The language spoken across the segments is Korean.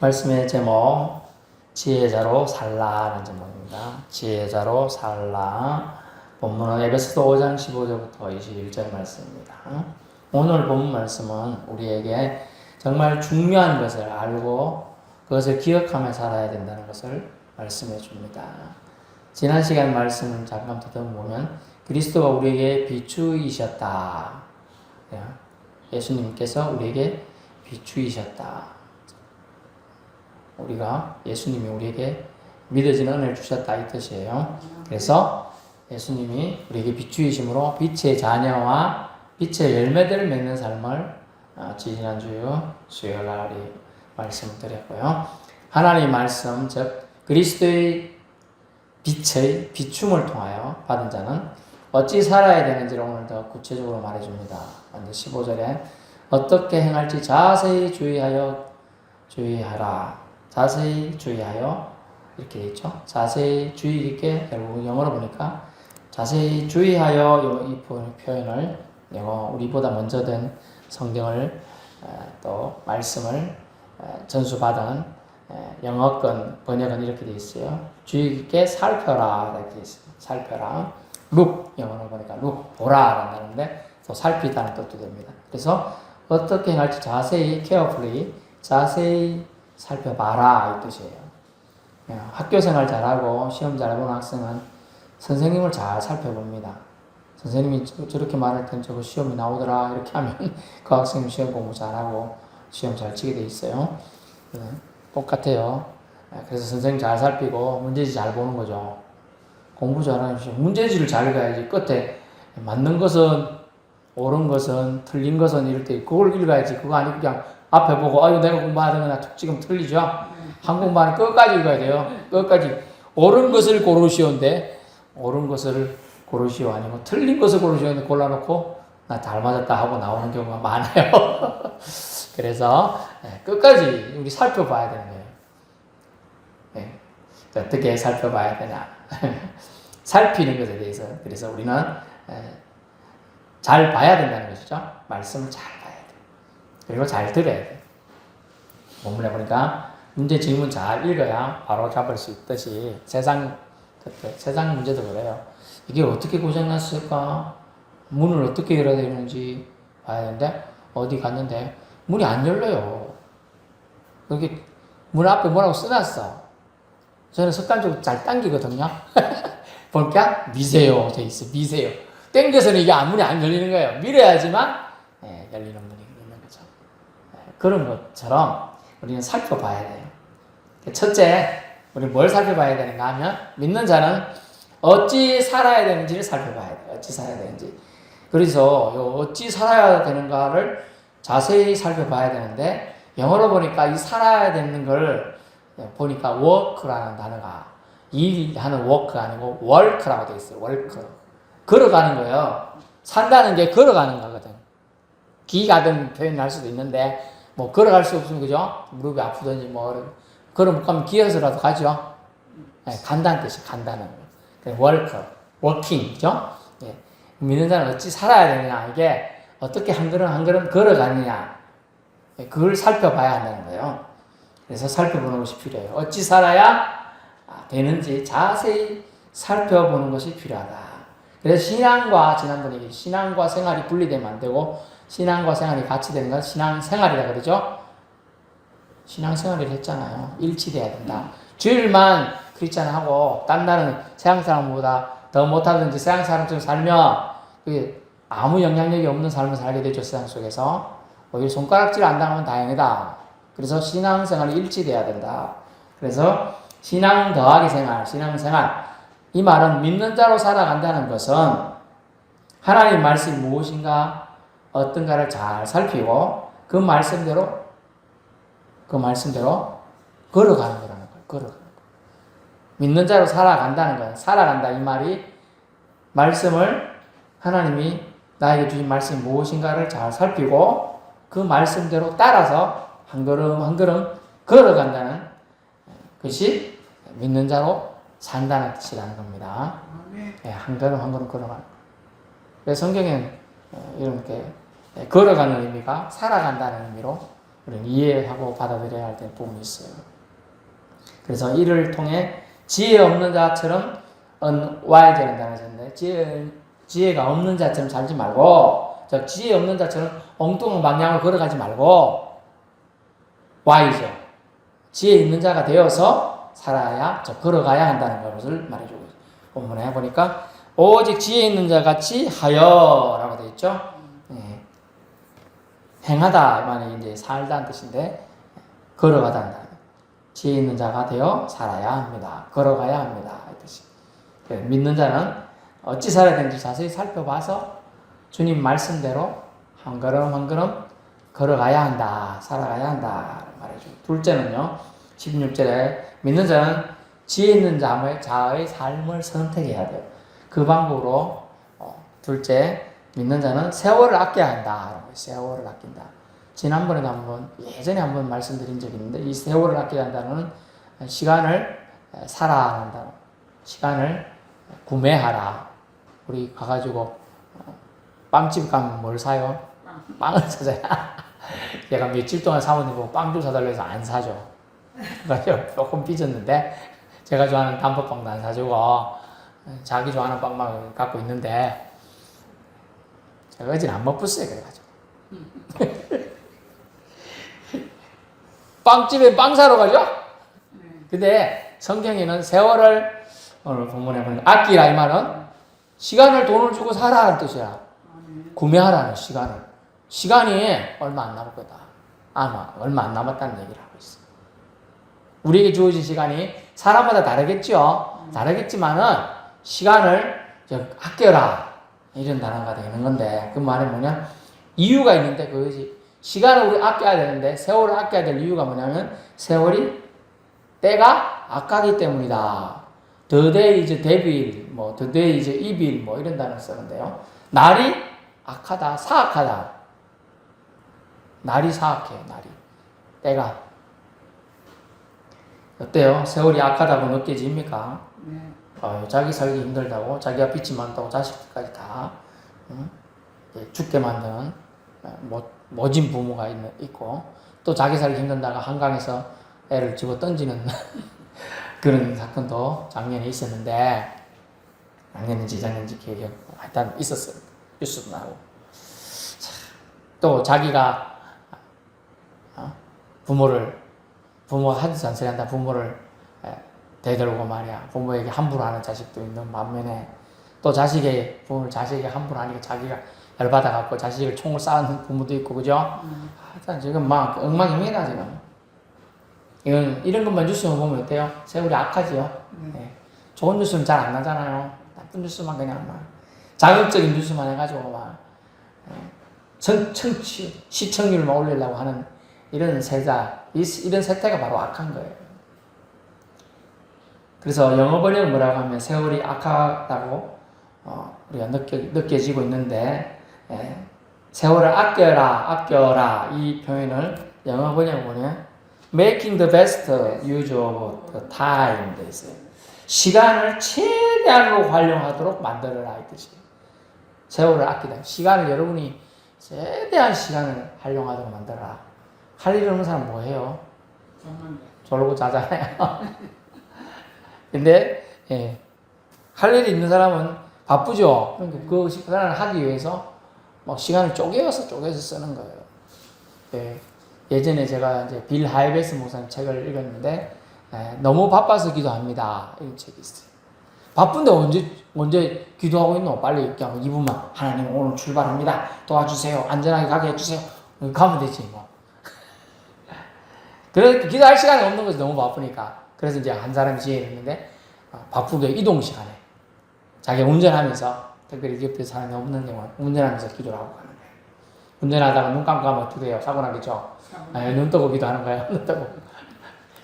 말씀의 제목, 지혜자로 살라는 제목입니다. 지혜자로 살라. 본문은 에베소서 5장 15절부터 21절 말씀입니다. 오늘 본 말씀은 우리에게 정말 중요한 것을 알고 그것을 기억하며 살아야 된다는 것을 말씀해 줍니다. 지난 시간 말씀을 잠깐 더듬어보면 그리스도가 우리에게 비추이셨다. 예수님께서 우리에게 비추이셨다. 예수님이 우리에게 믿어지는 은혜를 주셨다 이 뜻이에요. 그래서 예수님이 우리에게 비추이심으로 빛의 자녀와 빛의 열매들을 맺는 삶을 지난주 수요일날 말씀을 드렸고요. 하나님의 말씀, 즉 그리스도의 빛의 비춤을 통하여 받은 자는 어찌 살아야 되는지를 오늘 더 구체적으로 말해줍니다. 먼저 15절에 어떻게 행할지 자세히 주의하라. 자세히 주의하여 이렇게 있죠. 자세히 주의 깊게, 결국 영어로 보니까 자세히 주의하여 이 표현을 우리보다 먼저 된 성경을 또 말씀을 전수받은 영어권 번역은 이렇게 되어 있어요. 주의 깊게 살펴라 이렇게 있어요. 살펴라. look 영어로 보니까 look 보라라는 단어인데 또 살피다는 뜻도 됩니다. 그래서 어떻게 행할지 자세히 carefully 자세히 살펴봐라 이 뜻이에요. 학교 생활 잘하고 시험 잘 보는 학생은 선생님을 잘 살펴봅니다. 선생님이 저렇게 말할 땐 저거 시험이 나오더라 이렇게 하면 그 학생은 시험 공부 잘하고 시험 잘 치게 돼 있어요. 똑같아요. 그래서 선생님 잘 살피고 문제지 잘 보는 거죠. 공부 잘하는 시험 문제지를 잘 읽어야지. 끝에 맞는 것은 옳은 것은 틀린 것은 이럴 때 그걸 읽어야지. 그거 아니고 그냥 앞에 보고 아유 내가 공부하던 거나 지금 틀리죠? 한국말은 끝까지 읽어야 돼요. 끝까지. 옳은 것을 고르시오인데 옳은 것을 고르시오 아니면 틀린 것을 고르시오인데 골라놓고 나 잘 맞았다 하고 나오는 경우가 많아요. 그래서 끝까지 우리 살펴봐야 되는 거예요. 어떻게 살펴봐야 되냐. 살피는 것에 대해서. 그래서 우리는 잘 봐야 된다는 것이죠. 말씀을 잘 봐야 돼요. 그리고 잘 들어야 돼요. 본문에 보니까 문제 질문 잘 읽어야 바로 잡을 수 있듯이 세상 문제도 그래요. 이게 어떻게 고장났을까? 문을 어떻게 열어야 되는지 봐야 되는데 어디 갔는데 문이 안 열려요. 여기 문 앞에 뭐라고 써놨어. 저는 습관적으로 잘 당기거든요. 보니까 미세요 돼 있어. 미세요. 당겨서는 이게 문이 안 열리는 거예요. 밀어야지만 열리는 문이 있는 거죠. 그런 것처럼 우리는 살펴봐야 돼요. 첫째, 우리 뭘 살펴봐야 되는가 하면 믿는 자는 어찌 살아야 되는지를 살펴봐야 돼요. 어찌 살아야 되는지. 그래서 어찌 살아야 되는가를 자세히 살펴봐야 되는데 영어로 보니까 이 살아야 되는 걸 보니까 work라는 단어가 일하는 work 아니고 work라고 되어 있어요. work. 걸어가는 거예요. 산다는 게 걸어가는 거거든. 기 가든 표현할 수도 있는데 뭐 걸어갈 수 없으면 그죠? 무릎이 아프든지 뭐 걸어 못 가면 기어서라도 가죠. 간다는 뜻이 간다는 거예요. work, working, 그죠? 믿는 자는 어찌 살아야 되느냐 이게 어떻게 한 걸음 한 걸음 걸어가느냐 그걸 살펴봐야 한다는 거예요. 그래서 살펴보는 것이 필요해요. 어찌 살아야 되는지 자세히 살펴보는 것이 필요하다. 그래서 지난번에 신앙과 생활이 분리되면 안 되고 신앙과 생활이 같이 되는 건 신앙생활이라 그러죠. 신앙생활을 했잖아요. 일치돼야 된다. 주일만 크리스찬하고 딴 날은 세상사람보다 더 못하든지 세상사람처럼 살면 그게 아무 영향력이 없는 삶을 살게 되죠. 세상 속에서. 오히려 손가락질 안 당하면 다행이다. 그래서 신앙생활이 일치돼야 된다. 그래서 신앙 더하기 생활, 신앙생활 이 말은 믿는 자로 살아간다는 것은 하나님 말씀이 무엇인가 어떤가를 잘 살피고 그 말씀대로 걸어가는 거라는 거예요. 걸어가는 거. 믿는 자로 살아간다는 거예요. 살아간다 이 말이 말씀을 하나님이 나에게 주신 말씀이 무엇인가를 잘 살피고 그 말씀대로 따라서 한 걸음 한 걸음 걸어간다는 것이 믿는 자로 산다는 뜻이라는 겁니다. 한 걸음 한 걸음 걸어가는 거. 그래서 성경에는 이렇게 걸어가는 의미가 살아간다는 의미로 우리는 이해하고 받아들여야 할 부분이 있어요. 그래서 이를 통해 지혜 없는 자처럼 unwise라는 단어가 있는데 지혜가 없는 자처럼 살지 말고 즉 지혜 없는 자처럼 엉뚱한 방향을 걸어가지 말고 wise 지혜 있는 자가 되어서 살아야 걸어가야 한다는 것을 말해주고 있어요. 본문에 보니까 오직 지혜 있는 자 같이 하여라고 되어 있죠. 네. 행하다 말이 이제 살다는 뜻인데 걸어가다 한다. 지혜 있는 자가 되어 살아야 합니다. 걸어가야 합니다. 이 뜻이. 믿는 자는 어찌 살아야 되는지 자세히 살펴봐서 주님 말씀대로 한 걸음 한 걸음 걸어가야 한다. 살아가야 한다. 말해주고. 둘째는요. 16절에 믿는 자는 지혜 있는 자의 삶을 선택해야 돼요. 그 방법으로 둘째 믿는 자는 세월을 아껴야 한다. 세월을 아낀다. 지난번에도 예전에 한번 말씀드린 적이 있는데 이 세월을 아껴야 한다는 시간을 살아야 한다. 시간을 구매하라. 우리 가가지고 빵집 가면 뭘 사요? 빵을 사잖아요. 얘가 며칠 동안 사모님 보고 빵 좀 사달라고 해서 안 사죠. 그래서 조금 삐졌는데 제가 좋아하는 단팥빵도 안 사주고 자기 좋아하는 빵만 갖고 있는데 제가 어제는 안 먹었어요. 그래가지고 빵집에 빵 사러 가죠? 근데 성경에는 세월을 오늘 본문에 보니까 아끼라 이 말은 시간을 돈을 주고 사라는 뜻이야. 구매하라는 시간이 얼마 안 남을 거다. 아마 얼마 안 남았다는 얘기를 하고 있어. 우리에게 주어진 시간이 사람마다 다르겠죠. 다르겠지만은 시간을 아껴라 이런 단어가 되는 건데 그 말은 뭐냐? 이유가 있는데 그것이 시간을 우리 아껴야 되는데 세월을 아껴야 될 이유가 뭐냐면 세월이 때가 악하기 때문이다. The day is devil, the day is evil, 이런 단어를 쓰는데요. 날이 악하다, 사악하다. 날이 사악해, 날이. 때가. 어때요? 세월이 악하다고 느껴집니까? 자기 살기 힘들다고, 자기가 빚이 많다고 자식들까지 다 죽게 만드는 모진 부모가 있고, 또 자기 살기 힘든다가 한강에서 애를 집어 던지는 그런 사건도 작년에 있었는데, 작년인지 재작년인지 기억이 일단 있었어요. 뉴스도 나오고. 또 자기가 부모가 하도 잔소리한다. 부모를 대들고 말이야. 부모에게 함부로 하는 자식도 있는 반면에 또 부모를 자식에게 함부로 하니까 자기가 열받아갖고 자식을 총을 쏴는 부모도 있고, 그죠? 하여튼 지금 막 엉망입니다, 지금. 이런 것만 뉴스만 보면 어때요? 세월이 악하지요? 네. 좋은 뉴스는 잘 안 나잖아요. 나쁜 뉴스만 그냥 막 자극적인 뉴스만 해가지고 막 시청률만 올리려고 하는 이런 이런 세태가 바로 악한 거예요. 그래서 영어 번역은 뭐라고 하면 세월이 악하다고 우리가 느껴지고 있는데 세월을 아껴라 이 표현을 영어 번역을 보면 making the best use of the time 돼 있어요. 시간을 최대한으로 활용하도록 만들어라 이 뜻이에요. 세월을 아끼다. 시간을 여러분이 최대한 시간을 활용하도록 만들어라. 할 일 없는 사람 뭐 해요? 졸고 자잖아요. 근데 할 일이 있는 사람은 바쁘죠. 그러니까 그 시간을 하기 위해서 막 시간을 쪼개서 쓰는 거예요. 예전에 제가 이제 빌 하이베스 목사님 책을 읽었는데 너무 바빠서 기도합니다. 이런 책이 있어요. 바쁜데 언제 기도하고 있노? 빨리 그냥 2분만 하나님 오늘 출발합니다. 도와주세요. 안전하게 가게 해주세요. 가면 되지 뭐. 그래서 기도할 시간이 없는 거지. 너무 바쁘니까. 그래서 이제 한 사람이 지혜했는데 바쁘게 이동 시간에 자기가 운전하면서 특별히 옆에 사람이 없는 경우는 운전하면서 기도를 하고 가는 거예요. 운전하다가 눈 감고 가면 어떻게 돼요? 사고 나겠죠? 눈 뜨고 기도하는 거예요. 눈 뜨고.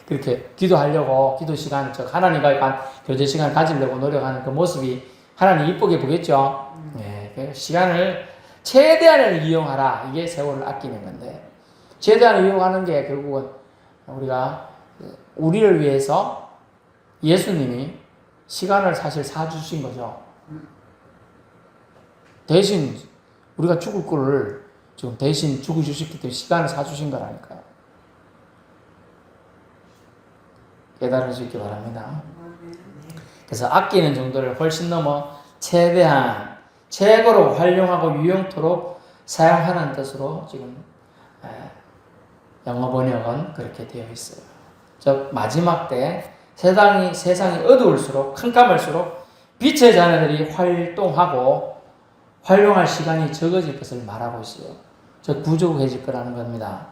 그렇게 기도하려고 기도 시간, 하나님과의 교제 시간을 가지려고 노력하는 그 모습이 하나님 이쁘게 보겠죠? 그 시간을 최대한을 이용하라. 이게 세월을 아끼는 건데 최대한을 이용하는 게 결국은 우리를 위해서 예수님이 시간을 사실 사주신 거죠. 대신 우리가 죽을 거를 지금 대신 죽어주셨기 때문에 시간을 사주신 거라니까요. 깨달을 수 있기 바랍니다. 그래서 아끼는 정도를 훨씬 넘어 최대한 최고로 활용하고 유용토록 사용하는 뜻으로 지금 영어 번역은 그렇게 되어 있어요. 즉 마지막 때 세상이 어두울수록 캄캄할수록 빛의 자녀들이 활동하고 활용할 시간이 적어질 것을 말하고 있어요. 즉 부족해질 거라는 겁니다.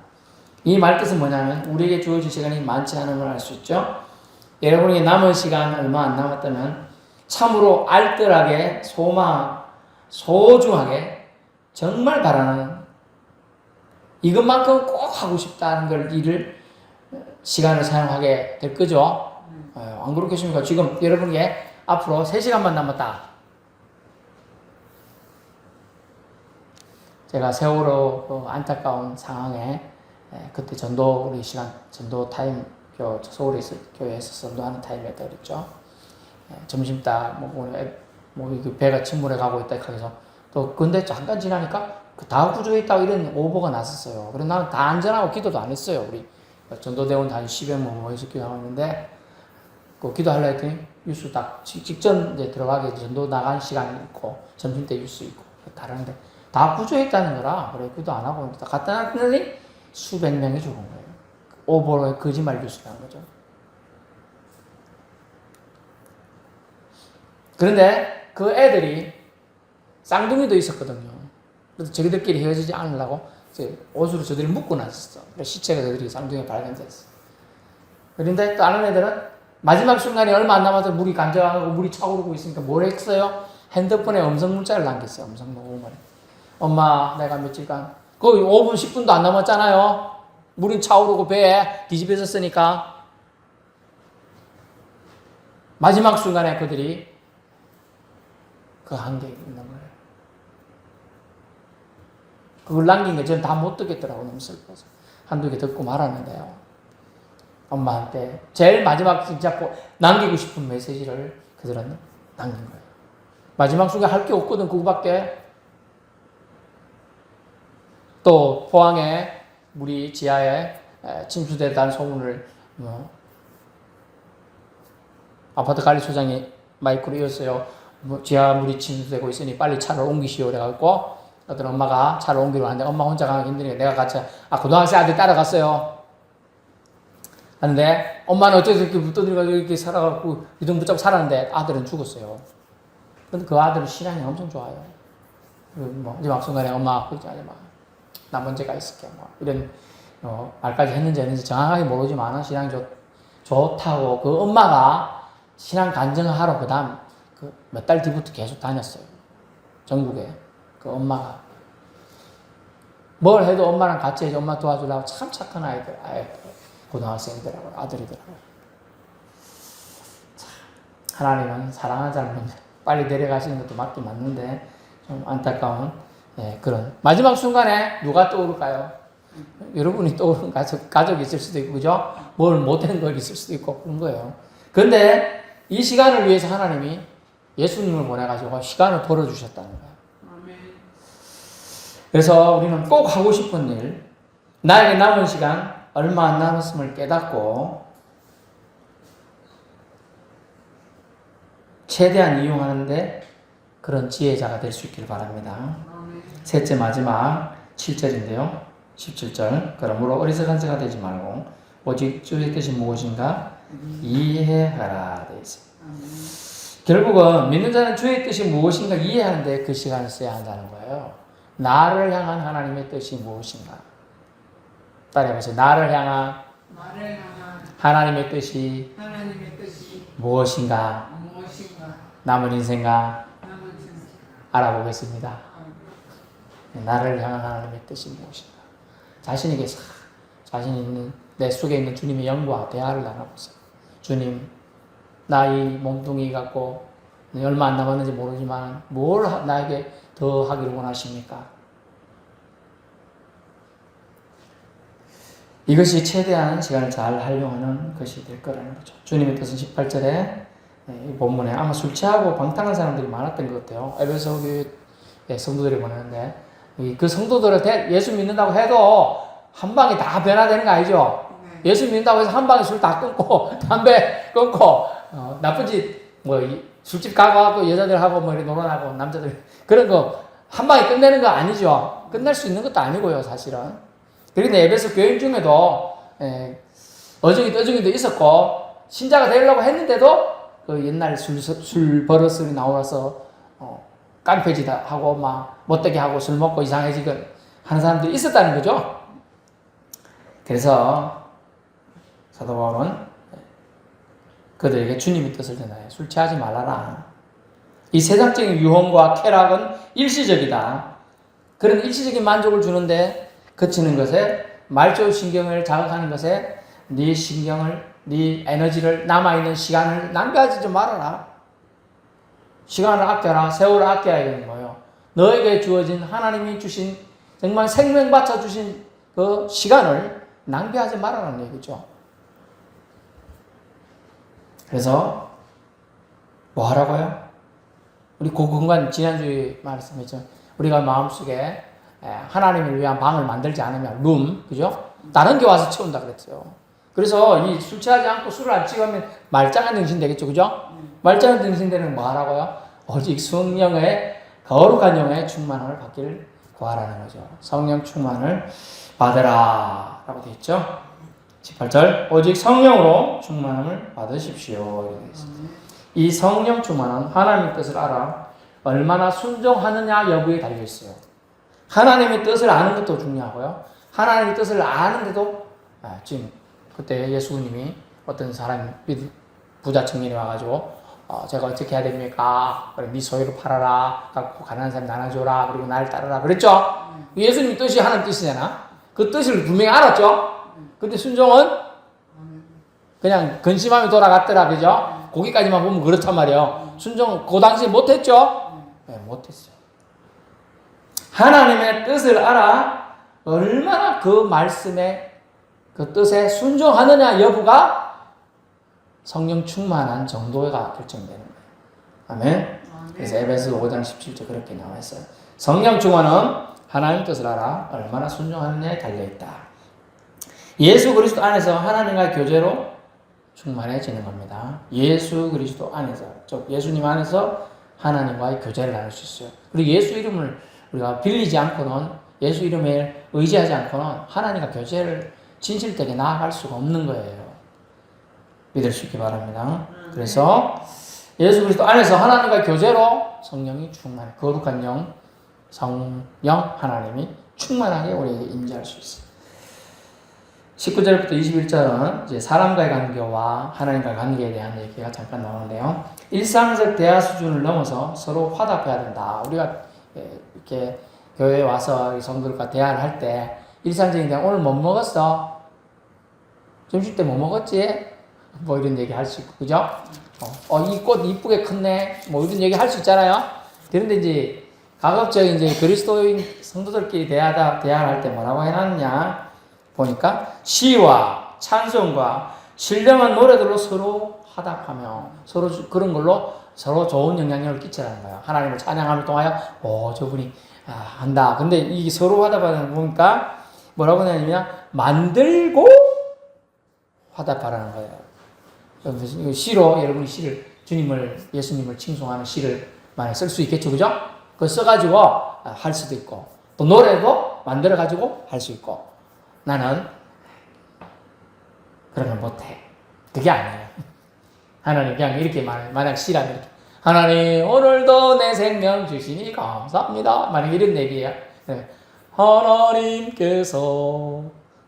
이 말뜻은 뭐냐면 우리에게 주어질 시간이 많지 않은 걸 알 수 있죠. 여러분에게 남은 시간 얼마 안 남았다면 참으로 알뜰하게 소중하게 정말 바라는 이것만큼 꼭 하고 싶다는 걸 일을 시간을 사용하게 될 거죠. 안 그렇겠습니까? 지금 여러분에게 앞으로 3시간만 남았다. 제가 세월호 그 안타까운 상황에 그때 우리 시간 전도 타임 서울에 교회에서 전도하는 타임이었다 그랬죠. 점심 딱 배가 침몰해 가고 있다 해서 또 근데 잠깐 지나니까 다 구조해 있다고 이런 오보가 났었어요. 그래서 나는 다 안전하고 기도도 안 했어요. 우리 전도대원 한 10여 명에서 기도하고 있는데 그 기도하려 했더니 뉴스 딱 직전 이제 들어가기 전도 나간 시간이 있고 점심 때 뉴스 있고 다른데 다 구조했다는 거라 그래 기도 안 하고 갖다 놨더니 수백 명이 죽은 거예요. 오보로 거짓말 뉴스를 한 거죠. 그런데 그 애들이 쌍둥이도 있었거든요. 그래서 저희들끼리 헤어지지 않으려고 옷으로 저들이 묶고 놨었어. 그래서 시체가 저들이 쌍둥이가 발견됐어. 그런데 다른 애들은 마지막 순간에 얼마 안 남아서 물이 간절하고 물이 차오르고 있으니까 뭘 했어요? 핸드폰에 음성 문자를 남겼어요. 음성 녹음을. 엄마, 내가 며칠간 거의 5분, 10분도 안 남았잖아요. 물이 차오르고 배에 뒤집어졌으니까. 마지막 순간에 그들이 그 한계에 있는 거예요. 그걸 남긴 게 저는 다 못 듣겠더라고. 너무 슬퍼서. 한두 개 듣고 말았는데요. 엄마한테 제일 마지막 진짜 남기고 싶은 메시지를 그들은 남긴 거예요. 마지막 순간 할 게 없거든. 그거밖에. 또 포항에 우리 지하에 침수됐다는 소문을 아파트 관리소장이 마이크로 이었어요. 지하 물이 침수되고 있으니 빨리 차를 옮기시오. 그래갖고 어떤 엄마가 차를 옮기러 왔는데 엄마 혼자 가기 힘드니까 내가 같이 고등학생 아들 따라갔어요. 하는데 엄마는 어쩌서 이렇게 붙어들어가지고 이렇게 살아갖고 이동 붙잡고 살았는데 아들은 죽었어요. 근데 그 아들은 신앙이 엄청 좋아요. 마지막 순간에 엄마 그러지 않지 마. 나 먼저 가 있을게. 이런 말까지 했는지 아닌지 정확하게 모르지만 신앙이 좋다고 그 엄마가 신앙 간증을 하러 그 다음 몇 달 뒤부터 계속 다녔어요. 전국에. 그 엄마가. 뭘 해도 엄마랑 같이 해서 엄마 도와주려고 참 착한 아이들. 고등학생이더라고요. 아들이더라고요. 하나님은 사랑하는 사람은 빨리 내려가시는 것도 맞긴 맞는데 좀 안타까운 그런 마지막 순간에 누가 떠오를까요? 여러분이 떠오른 가족이 있을 수도 있고 그죠? 뭘 못한 거 있을 수도 있고 그런 거예요. 그런데 이 시간을 위해서 하나님이 예수님을 보내가지고 시간을 벌어주셨다는 거예요. 그래서 우리는 꼭 하고 싶은 일, 나에게 남은 시간 얼마 안 남았음을 깨닫고 최대한 이용하는데 그런 지혜자가 될 수 있기를 바랍니다. 셋째 마지막 7절인데요. 17절. 그러므로 어리석은 자가 되지 말고 오직 주의 뜻이 무엇인가 이해하라 되어 있습니다. 결국은 믿는 자는 주의 뜻이 무엇인가 이해하는데 그 시간을 써야 한다는 거예요. 나를 향한 하나님의 뜻이 무엇인가. 따라해보세요. 나를 향한 하나님의 뜻이 무엇인가. 남은 인생과 알아보겠습니다. 나를 향한 하나님의 뜻이 무엇인가. 자신에게 자신 있는 내 속에 있는 주님의 영과 대화를 나눠보세요. 주님, 나 이 몸뚱이 갖고 얼마 안 남았는지 모르지만 뭘 나에게 더 하기를 원하십니까? 이것이 최대한 시간을 잘 활용하는 것이 될 거라는 거죠. 주님의 뜻은 18절에 이 본문에 아마 술 취하고 방탕한 사람들이 많았던 것 같아요. 에베소 교회 성도들이 보내는데 그 성도들을 예수 믿는다고 해도 한 방에 다 변화되는 거 아니죠? 예수 믿는다고 해서 한 방에 술 다 끊고 담배 끊고 나쁜 짓 뭐 술집 가고 여자들하고 뭐 이렇게 놀아나고 남자들 그런 거 한 방에 끝내는 거 아니죠. 끝낼 수 있는 것도 아니고요, 사실은. 그런데 에베소 교인 중에도 어중이 떠중이도 있었고 신자가 되려고 했는데도 그 옛날 술 버릇이 나와서 깡패짓 하고 막 못되게 하고 술 먹고 이상해지고 하는 사람들이 있었다는 거죠. 그래서 사도 바울은 그들에게 주님의 뜻을 전하여 술 취하지 말라라. 이 세상적인 유혹과 쾌락은 일시적이다. 그런 일시적인 만족을 주는데 그치는 것에 말초 신경을 자극하는 것에 네 신경을 네 에너지를 남아있는 시간을 낭비하지 좀 말아라. 시간을 아껴라. 세월을 아껴야 되는 거예요. 너에게 주어진 하나님이 주신 정말 생명 바쳐 주신 그 시간을 낭비하지 말아라는 얘기죠. 그래서 뭐 하라고요? 우리 고근관 지난주에 말씀했죠. 우리가 마음속에 하나님을 위한 방을 만들지 않으면 룸, 그죠? 다른 게 와서 채운다 그랬어요. 그래서 이 술 취하지 않고 술을 안 취하면 말짱한 정신 되겠죠, 그죠? 말짱한 정신 되는 뭐 하라고요? 오직 성령의 거룩한 영의 충만함을 받기를 구하라는 거죠. 성령 충만을 받으라 라고 되어 있죠. 18절 오직 성령으로 충만함을 받으십시오. 이렇게 되어 있습니다. 이 성령 충만은 하나님의 뜻을 알아 얼마나 순종하느냐 여부에 달려있어요. 하나님의 뜻을 아는 것도 중요하고요. 하나님의 뜻을 아는데도 지금 그때 예수님이 어떤 사람 부자 청년이 와가지고 제가 어떻게 해야 됩니까? 그래, 네 소유를 팔아라. 갖고 가난한 사람 나눠줘라. 그리고 나를 따르라. 그랬죠? 예수님 뜻이 하나님 뜻이잖아. 그 뜻을 분명히 알았죠? 근데 순종은 그냥 근심하며 돌아갔더라. 그죠? 거기까지만 보면 그렇단 말이에요. 순종 그 당시에 못했죠? 네, 못했어요. 하나님의 뜻을 알아 얼마나 그 말씀에 그 뜻에 순종하느냐 여부가 성령 충만한 정도가 결정되는 거예요. 아멘. 그래서 에베소 5장 17절 그렇게 나와 있어요. 성령 충만은 하나님 뜻을 알아 얼마나 순종하느냐에 달려있다. 예수 그리스도 안에서 하나님과의 교제로 충만해지는 겁니다. 예수 그리스도 안에서, 즉 예수님 안에서 하나님과의 교제를 나눌 수 있어요. 그리고 예수 이름을 우리가 빌리지 않고는, 예수 이름에 의지하지 않고는 하나님과 교제를 진실되게 나아갈 수가 없는 거예요. 믿을 수 있기 바랍니다. 그래서 예수 그리스도 안에서 하나님과 교제로 성령이 충만해, 거룩한 영, 성령 하나님이 충만하게 우리에게 임재할 수 있어요. 19절부터 21절은 이제 사람과의 관계와 하나님과의 관계에 대한 얘기가 잠깐 나오는데요. 일상적 대화 수준을 넘어서 서로 화답해야 된다. 우리가 이렇게 교회에 와서 성도들과 대화를 할 때 일상적인 대화, 오늘 뭐 먹었어? 점심 때 뭐 먹었지? 뭐 이런 얘기 할 수 있고, 그죠? 이 꽃 이쁘게 컸네. 뭐 이런 얘기 할 수 있잖아요. 그런데 이제 가급적 이제 그리스도인 성도들끼리 대화를 할 때 뭐라고 해놨냐? 보니까 시와 찬송과 신령한 노래들로 서로 화답하며 서로 그런 걸로 서로 좋은 영향력을 끼치라는 거예요. 하나님을 찬양함을 통하여 저분이 한다. 근데 이 서로 화답하는 거 보니까 뭐라고 하냐면 만들고 화답하라는 거예요. 시로 여러분이 시를 주님을 예수님을 칭송하는 시를 많이 쓸 수 있겠죠, 그죠? 그거 써가지고 할 수도 있고 또 노래도 만들어가지고 할 수 있고. 나는 그런 걸 못해. 그게 아니에요. 하나님 그냥 이렇게 만약 시라면 이렇게 하나님 오늘도 내 생명 주시니 감사합니다. 만약 이런 얘기예요. 하나님께서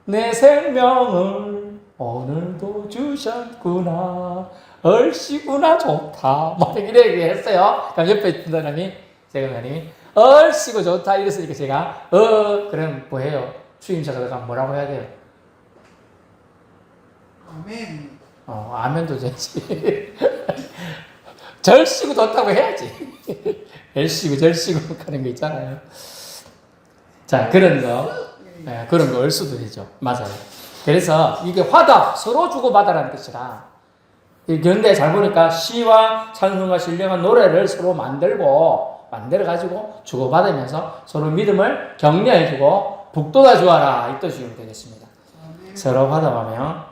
내 생명을 오늘도 주셨구나. 얼씨구나 좋다. 막 이렇게 얘기했어요. 그럼 옆에 있던 사람이 제가 얼씨구 좋다 이랬으니까 제가 그럼 뭐해요? 추임새가 뭐라고 해야 돼요? 아멘. 아멘도 되지. 절씨구 좋다고 해야지. 절씨구 하는 거 있잖아요. 자, 그런 거 얼수도 되죠. 맞아요. 그래서 이게 화답, 서로 주고받아라는 뜻이라. 그런데 잘 보니까 시와 찬송과 신령한 노래를 서로 만들어가지고 주고받으면서 서로 믿음을 격려해주고 북돋아 주어라 이 뜻이 되겠습니다. 서로 화답하며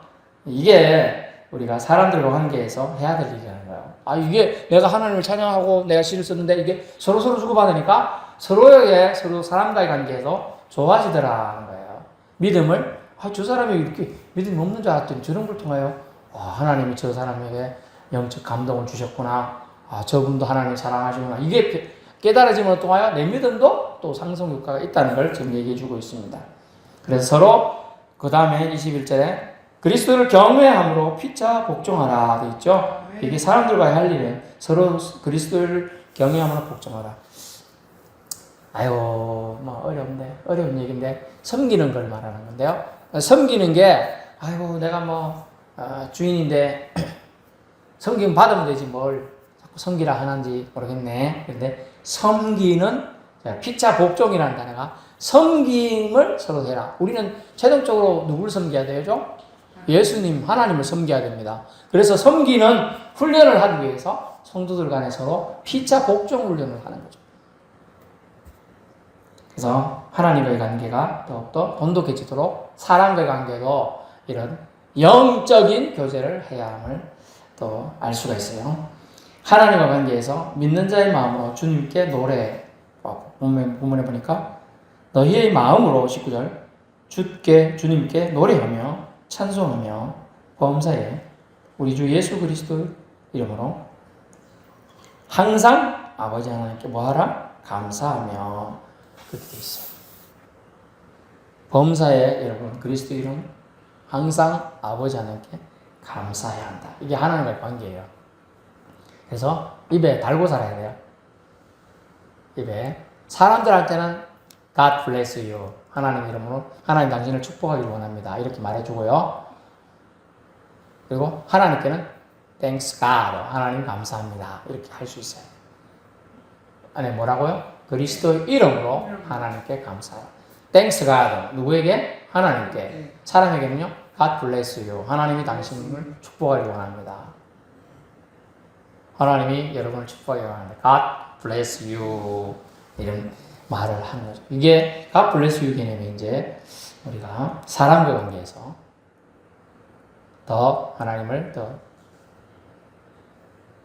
이게 우리가 사람들과 관계에서 해야 될 일이라는 거예요. 아, 이게 내가 하나님을 찬양하고 내가 시를 썼는데 이게 서로 주고받으니까 서로에게 서로 사람과의 관계에서 좋아지더라는 거예요. 믿음을 저 사람이 이렇게 믿음이 없는 줄 알았더니 저런 걸 통하여 하나님이 저 사람에게 영적 감동을 주셨구나. 저분도 하나님 사랑하시구나. 이게 깨달아짐으로 통하여 내 믿음도 또 상승 효과가 있다는 걸 지금 얘기해 주고 있습니다. 그래서 서로 그 다음에 21절에 그리스도를 경외함으로 피차 복종하라 되어 있죠. 이게 사람들과의 할 일은 서로 그리스도를 경외함으로 복종하라. 아유, 어려운 얘기인데 섬기는 걸 말하는 건데요. 섬기는 게 아이고 내가 주인인데 섬김 받으면 되지 뭘 자꾸 섬기라 하는지 모르겠네. 그런데 섬기는 피차 복종이라는 단어가 섬김을 서로 해라. 우리는 최종적으로 누구를 섬겨야 되죠? 예수님, 하나님을 섬겨야 됩니다. 그래서 섬기는 훈련을 하기 위해서 성도들 간에 서로 피차 복종 훈련을 하는 거죠. 그래서 하나님과의 관계가 더욱더 돈독해지도록 사람과의 관계도 이런 영적인 교제를 해야 함을 또 알 수가 있어요. 하나님과 관계에서 믿는 자의 마음으로 주님께 노래, 본문에 보니까 너희의 마음으로 19절 주님께 노래하며 찬송하며 범사에 우리 주 예수 그리스도 이름으로 항상 아버지 하나님께 뭐하라? 감사하며 그렇게 되어 있어요. 범사에 여러분 그리스도 이름 항상 아버지 하나님께 감사해야 한다. 이게 하나님과의 관계예요. 그래서 입에 달고 살아야 돼요. 입에 사람들한테는 God bless you. 하나님 이름으로 하나님 당신을 축복하기를 원합니다. 이렇게 말해주고요. 그리고 하나님께는 Thanks God. 하나님 감사합니다. 이렇게 할 수 있어요. 안에 뭐라고요? 그리스도 이름으로 하나님께 감사해요. Thanks God. 누구에게? 하나님께. 사람에게는요? God bless you. 하나님이 당신을 축복하기를 원합니다. 하나님이 여러분을 축복하기를 원합니다. God bless you. 이런 말을 하는 거죠. 이게 God bless you 개념이 이제 우리가 사람과 관계에서 더 하나님을 더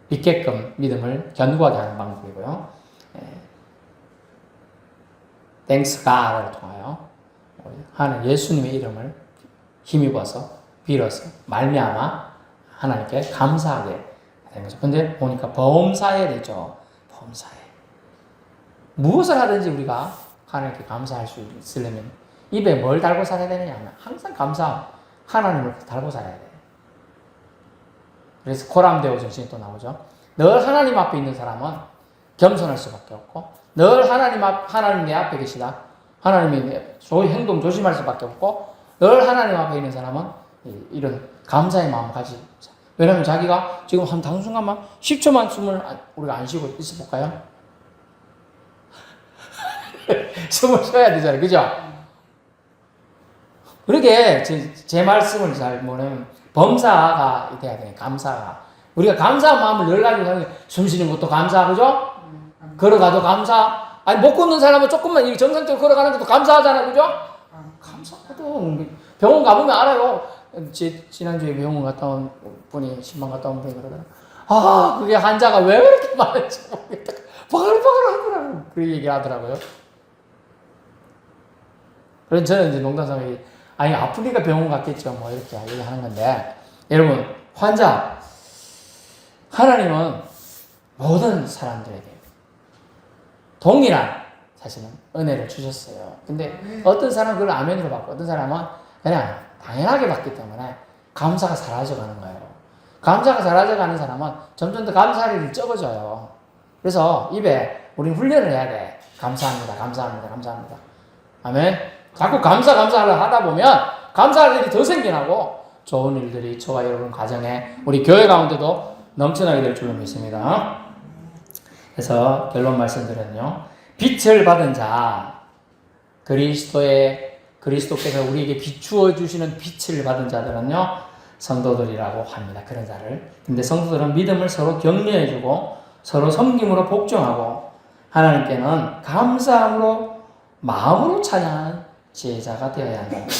믿게끔 믿음을 견고하게 하는 방법이고요. Thanks God을 통하여 하나님 예수님의 이름을 힘입어서 빌어서 말미암아 하나님께 감사하게 되는 거죠. 근데 보니까 범사에 되죠. 범사에. 무엇을 하든지 우리가 하나님께 감사할 수 있으려면 입에 뭘 달고 살아야 되느냐 하면 항상 하나님을 달고 살아야 돼요. 그래서 코람데오 정신이 또 나오죠. 늘 하나님 앞에 있는 사람은 겸손할 수밖에 없고 늘 하나님 내 앞에 계시다. 하나님이 소위 행동 조심할 수밖에 없고 늘 하나님 앞에 있는 사람은 이런 감사의 마음 가지고 왜냐하면 자기가 지금 한 당순간만 10초만 숨을 우리가 안 쉬고 있어 볼까요? 숨을 쉬어야 되잖아요. 그죠? 그러게 제 말씀을 잘 뭐냐면 범사가 돼야 돼요. 감사가. 우리가 감사한 마음을 늘 가지고 숨 쉬는 것도 감사, 그죠? 걸어가도 감사. 아니 못 걷는 사람은 조금만 정상적으로 걸어가는 것도 감사하잖아요. 그죠? 감사하거든. 병원 가보면 알아요. 지난주에 병원 갔다 온 분이, 신방 갔다 온 분이 그러더라고요. 그게 환자가 왜 그렇게 많은지 모르겠다. 바글바글 하더라고요. 그 얘기 하더라고요. 그래서 저는 이제 농담삼아 아프니까 병원 갔겠죠. 뭐 이렇게 얘기하는 건데. 여러분, 환자. 하나님은 모든 사람들에게 동일한 사실은 은혜를 주셨어요. 근데 어떤 사람은 그걸 아멘으로 받고 어떤 사람은 그냥 당연하게 받기 때문에 감사가 사라져가는 거예요. 감사가 사라져가는 사람은 점점 더 감사할 일이 적어져요. 그래서 입에 우리는 훈련을 해야 돼. 감사합니다. 감사합니다. 감사합니다. 아멘. 자꾸 감사하려 하다 보면 감사할 일이 더 생겨나고 좋은 일들이 저와 여러분 가정에 우리 교회 가운데도 넘쳐나게 될 줄로 믿습니다. 그래서 결론 말씀드렸는요. 빛을 받은 자, 그리스도께서 우리에게 비추어 주시는 빛을 받은 자들은요, 성도들이라고 합니다. 그런 자를. 근데 성도들은 믿음을 서로 격려해주고 서로 섬김으로 복종하고 하나님께는 감사함으로 마음으로 찬양하는 제자가 되어야 한다는 거예요.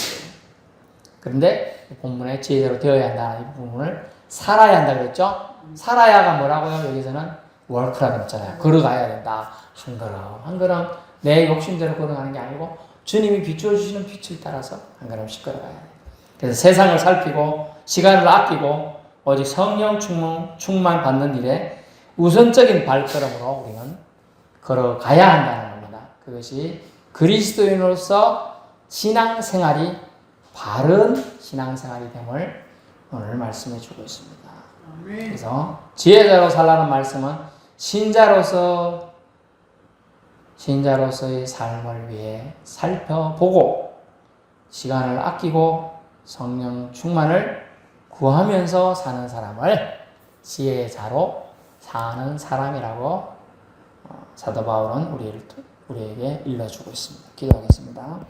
그런데 본문에 지혜자로 되어야 한다는 이 부분을 살아야 한다 그랬죠? 살아야가 뭐라고요? 여기서는 월크라고 했잖아요. 걸어가야 된다. 한 걸음 한 걸음 내 욕심대로 걸어가는 게 아니고 주님이 비추어주시는 빛을 따라서 한 걸음씩 걸어가야 돼요. 그래서 세상을 살피고 시간을 아끼고 오직 성령 충만 받는 일에 우선적인 발걸음으로 우리는 걸어가야 한다는 겁니다. 그것이 그리스도인으로서 신앙생활이 바른 신앙생활이 됨을 오늘 말씀해 주고 있습니다. 그래서 지혜자로 살라는 말씀은 신자로서의 삶을 위해 살펴보고 시간을 아끼고 성령 충만을 구하면서 사는 사람을 지혜자로 사는 사람이라고 사도 바울은 우리에게 일러주고 있습니다. 기도하겠습니다.